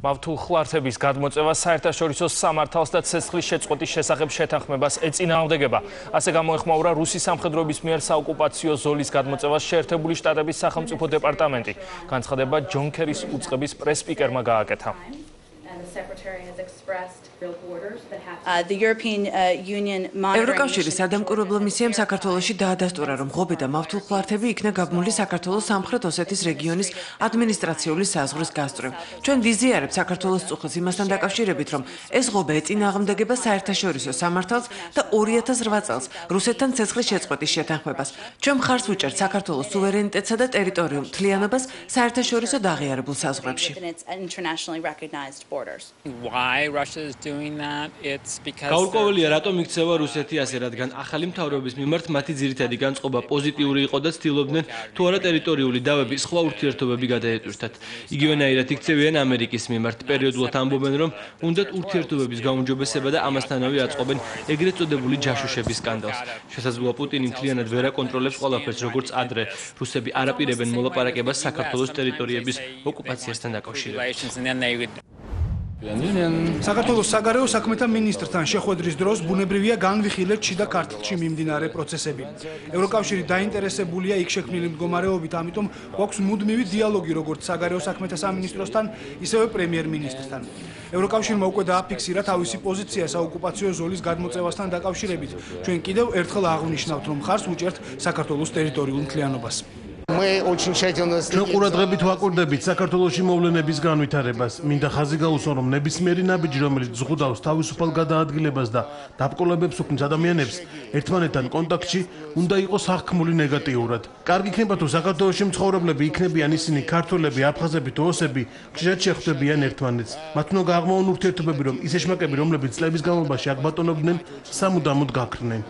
მავთულხლართების გადმოწევა საერთაშორისო სამართალს და ცეცხლის შეწყვეტის შესახებ შეთანხმებას ეწინააღმდეგება. ასე გამოეხმაურა რუსი სამხედროების მიერ საოკუპაციო ზოლის გადმოწევას შეერთებული შტატების სახელმწიფო დეპარტამენტი. განცხადება ჯონ ქერის უწყების პრეს-სპიკერმა გააკეთა. ევროკავშირის სადამკვირვებლო მისიამ საქართველოში დაადასტურა, რომ ღობე და მავთულხლართები იქნა გაბმული საქართველოს სამხრეთ ოსეთის რეგიონის ადმინისტრაციული საზღვრის გასწვრივ. ჩვენ ვიზიარებთ საქართველოს წუხას იმასთან დაკავშირებით, რომ ეს ღობე ეწინააღმდეგება საერთაშორისო სამართალს და 2008 წელს რუსეთთან ცეცხლის შეწყვეტის შეთანხმებას. ჩვენ მხარს ვუჭერთ საქართველოს სუვერენიტეტსა და ტერიტორიულ მთლიანობას საერთაშორისო დაღიარებულ საზღვრებში. გაურკვეველია, რატომ იქცევა რუსეთი ასე, რადგან ახალი მთავრობის მიმართ მათი ძირითადი განწყობა პოზიტიური იყო და ცდილობდნენ თუ არა ტერიტორიული დავები სხვა ურთიერთობები გადაეტვირთათ. იგივენაირად იქცევიან ამერიკის მიმართ. პერიოდულად ამბობენ, რომ უნდათ ურთიერთობების გაუმჯობესება და ამასთანავე აწყობენ ეგრეთ წოდებული ჯაშუშების სკანდალს. შესაძლოა პუტინი მთლიანად ვერ აკონტროლებს ყველაფერს, როგორც ადრე. რუსები არ აპირებენ მოლაპარაკებას საქართველოს ტერიტორიების ოკუპაციასთან დაკავშირებით. საქართველოს საგარეო საქმეთა მინისტრთან შეხვედრის დროს ბუნებრივია განვიხილეთ შიდა ქართლში მიმდინარე პროცესები. ევროკავშირი დაინტერესებულია იქ შექმნილი მდგომარეობით, ამიტომ გვაქვს მუდმივი დიალოგი როგორც საგარეო საქმეთა სამინისტროსთან, ისევე პრემიერ-მინისტრთან. ევროკავშირმა უკვე დააფიქსირა თავისი პოზიცია საოკუპაციო ზოლის გადმოწევასთან დაკავშირებით. ჩვენ კიდევ ერთხელ აღვნიშნავთ, რომ მხარს ვუჭერთ საქართველოს ტერიტორიულ მთლიანობას. ჩვენ ყურადღებით ვაკვირდებით საქართველოში მოვლენების განვითარებას. მინდა ხაზი გაუსვა, რომ ნებისმიერი ნაბიჯი, რომელიც ზღუდავს თავისუფალ გადაადგილებას და დაბკოლებებს უქმნის ადამიანებს ერთმანეთთან კონტაქტში, უნდა იყოს აღქმული ნეგატიურად. კარგი იქნება, თუ საქართველოში მცხოვრებლები იქნებიან ისინი ქართველები, აფხაზები თუ ოსები, ხშირად შეხვდებიან ერთმანეთს. მათ უნდა გააღმაონ ურთიერთობები, რომ ის ეშმაკები, რომლებიც წლების განმავლობაში აქ ბატონობდნენ, სამუდამოდ გაქრნენ.